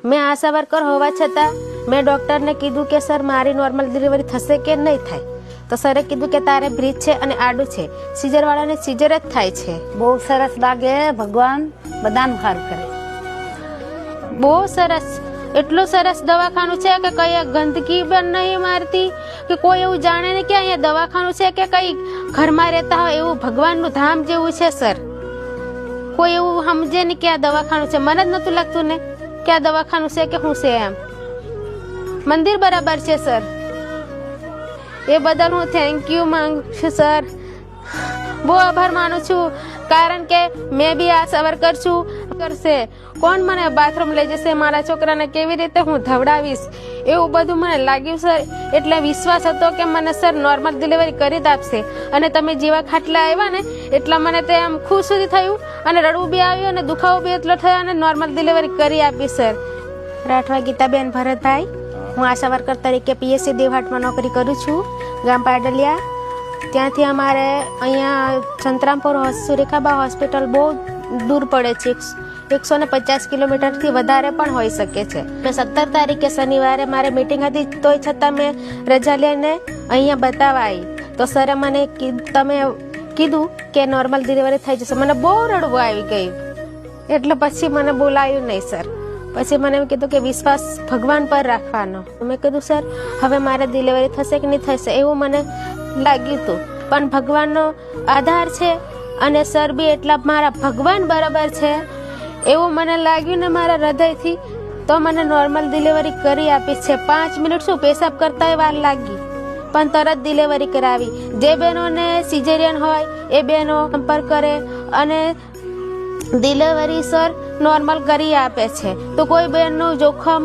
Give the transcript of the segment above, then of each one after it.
मैं आशा वर्कर होवा छતાં मैं डॉक्टर ने कीधुं के सर मारी नॉर्मल डिलीवरी थशे के नहीं थाय तो सरे कीधुं के तारे ब्रीच छे अने आडू छे सीजर वाळाने सीजर ज थाय छे। बहुत सरस लागे भगवान बधानु हारू करे। बहुत सरस एटलू सरस दवाखानु छे के कई गंदगी पण नहीं मारती कि कोई एवं जाने ने कि अहींया दवाखानु छे के कई घर में रहता हो एवं भगवान नु धाम जेवुं छे सर। कोई एवं समझे नहीं कि आ दवाखानु छे। मन ज नतुं लागतुं ने कि आ दवाखानु छे के हुं छे एम। मंदिर बराबर छे सर। ए बदल हूँ थैंक यू मांगू छू सर। बહુ આભાર માનું છું કારણ કે મેં બી આ સવર છું કરશે કોણ મને બાથરૂમ લઈ જશે મારા છોકરાને કેવી રીતે હું ધવડાવીશ એવું બધું મને લાગ્યું સર। એટલે વિશ્વાસ હતો કે મને સર નોર્મલ ડિલિવરી કરી જ આપશે અને તમે જેવા ખાટલા આવ્યા ને એટલા મને તે આમ ખુશ થયું અને રડવું બી આવ્યું અને દુખાવો બી એટલો થયો અને નોર્મલ ડિલિવરી કરી આપી સર। રાઠવા ગીતાબેન ભરતભાઈ, હું આશા વર્કર તરીકે પીએસસી દેવહાટમાં નોકરી કરું છું ગામ પાડલિયા। ત્યાંથી અમારે અહીંયા સંતરામપુર સુરેખાબા હોસ્પિટલ બહુ દૂર પડે છે। 150 કિલોમીટરથી વધારે પણ હોઈ શકે છે। મેં 17 તારીખે શનિવારે મારે મીટિંગ હતી તોય છતાં મેં રજા લઈને અહીંયા બતાવવા આવી તો સરે મને તમે કીધું કે નોર્મલ ડિલિવરી થઈ જશે। મને બહુ રડવું આવી ગયું એટલે પછી મને બોલાયું નહીં સર। પછી મને એમ કીધું કે વિશ્વાસ ભગવાન પર રાખવાનો। મેં કીધું સર હવે મારે ડિલિવરી થશે કે નહીં થશે એવું મને લાગ્યું હતું પણ ભગવાનનો આધાર છે અને સર બી એટલા મારા ભગવાન બરાબર છે એવું મને લાગ્યું ને મારા હૃદયથી તો મને નોર્મલ ડિલિવરી કરી આપી છે। 5 મિનિટ શું પેશાબ કરતા વાર લાગી પણ તરત ડિલિવરી કરાવી। જે બહેનોને સિઝેરિયન હોય એ બહેનો સંપર્ક કરે અને ડિલિવરી સર નોર્મલ કરી આપે છે તો કોઈ બહેનનું જોખમ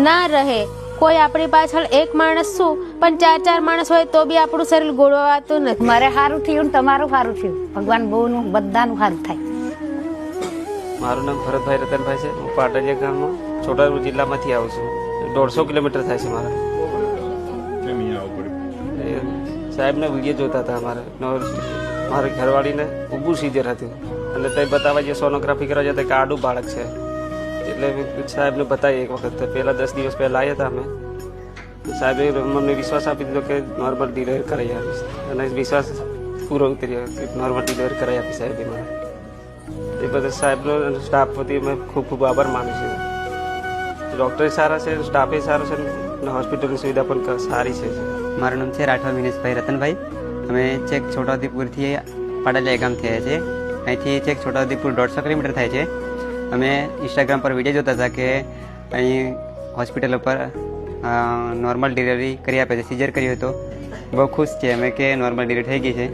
ના રહે। કોઈ આપણી પાછળ એક માણસ શું પણ 4 માણસ હોય તો બી આપણું શરીર ગોળવાતું નથી। મારે સારું થયું ને તમારું સારું થયું ભગવાન બહુનું બધાનું સારું થાય। મારું નામ ભરતભાઈ રતનભાઈ છે। હું પાટડિયા ગામમાં છોટાઉદેપુર જિલ્લામાંથી આવું છું। 150 કિલોમીટર થાય છે મારે। સાહેબના વિડીયો જોતા હતા મારી ઘરવાળીને ઊભું સીઝર હતું અને તે બતાવવા જે સોનોગ્રાફી કરવા જતા કે આડું બાળક છે એટલે સાહેબને બતાવી એક વખત પહેલાં 10 દિવસ પહેલાં આવ્યા હતા અમે। સાહેબે અમને વિશ્વાસ આપી દીધો કે નોર્મલ ડિલિવરી કરાવી આપીશ અને વિશ્વાસ પૂરો ઉતર્યો કે નોર્મલ ડિલિવરી કરાવી આપી સાહેબે મને। એ બધા સાહેબનો સ્ટાફ વતી મેં ખૂબ ખૂબ આભાર માનું છું। ડૉક્ટર સારા છે, સ્ટાફે સારો છે અને હોસ્પિટલની સુવિધા પણ સારી છે। મારું નામ છે રાઠવા વિનેશભાઈ રતનભાઈ। અમે છેક છોટાઉદેપુરથી પાડલિયા ગામ થયા છે। અહીંથી છેક છોટાઉદેપુર 150 કિલોમીટર થાય છે। અમે ઇન્સ્ટાગ્રામ પર વિડીયો જોતા હતા કે અહીં હોસ્પિટલ ઉપર નોર્મલ ડિલિવરી કરી આપે છે, સીઝર કર્યું હતું। બહુ ખુશ છે અમે કે નોર્મલ ડિલિવરી થઈ ગઈ છે।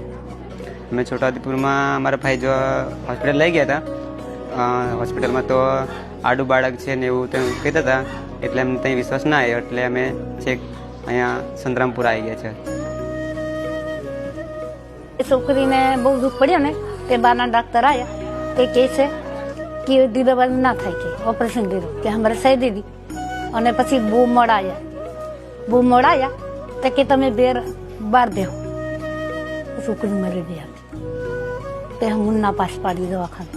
અમે છોટાઉદેપુરમાં અમારા ભાઈ જો હોસ્પિટલ લઈ ગયા હતા હોસ્પિટલમાં તો આડું બાળક છે ને એવું તેમ કહેતા હતા એટલે અમને ત્યાં વિશ્વાસ ના આવ્યો એટલે અમે છેક અહીંયા સંતરામપુર આવી ગયા છે। છોકરીને બહુ દુઃખ પડ્યો ને તે બારના ડાક્ટર આવ્યા તે કહે છે કે ડિલિવરી ના થાય કે ઓપરેશન કર્યું કે અમારે સહી દીધી અને પછી બહુ મોડાયા તો કે તમે બાર બેહો છોકરી મરી ગઈ હતી તે હું ના પાસ પાડી દવાખાને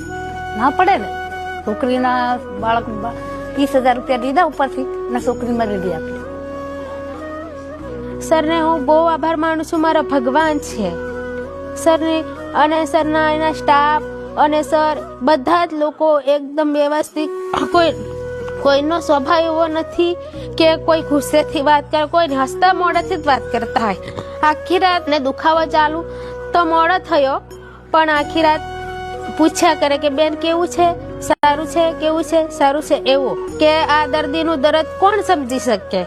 ના પડે ને છોકરીના બાળક 30,000 રૂપિયા દીધા ઉપરથી ને છોકરી મરી ગઈ હતી। સરને હું બહુ આભાર માનું છું। મારા ભગવાન છે સરને અને સરના એના સ્ટાફ અને સર બધા જ લોકો એકદમ વ્યવસ્થિત। કોઈનો સ્વભાવ એવો નથી કે કોઈ ગુસ્સેથી વાત કરે, કોઈ હસતા મોઢેથી જ વાત કરતા હોય। આખી રાત ને દુખાવો ચાલુ તો મોડો થયો પણ આખી રાત પૂછ્યા કરે કે બેન કેવું છે, સારું છે, કેવું છે, સારું છે એવું કે આ દર્દીનું દર્દ કોણ સમજી શકે।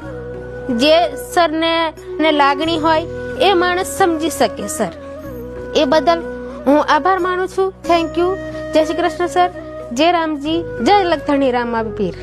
જે સરને લાગણી હોય એ માણસ સમજી શકે સર। એ બદલ હું આભાર માનું છું। Thank you. જય શ્રી કૃષ્ણ સર। જય રામજી, જય લખધણી રામા પીર।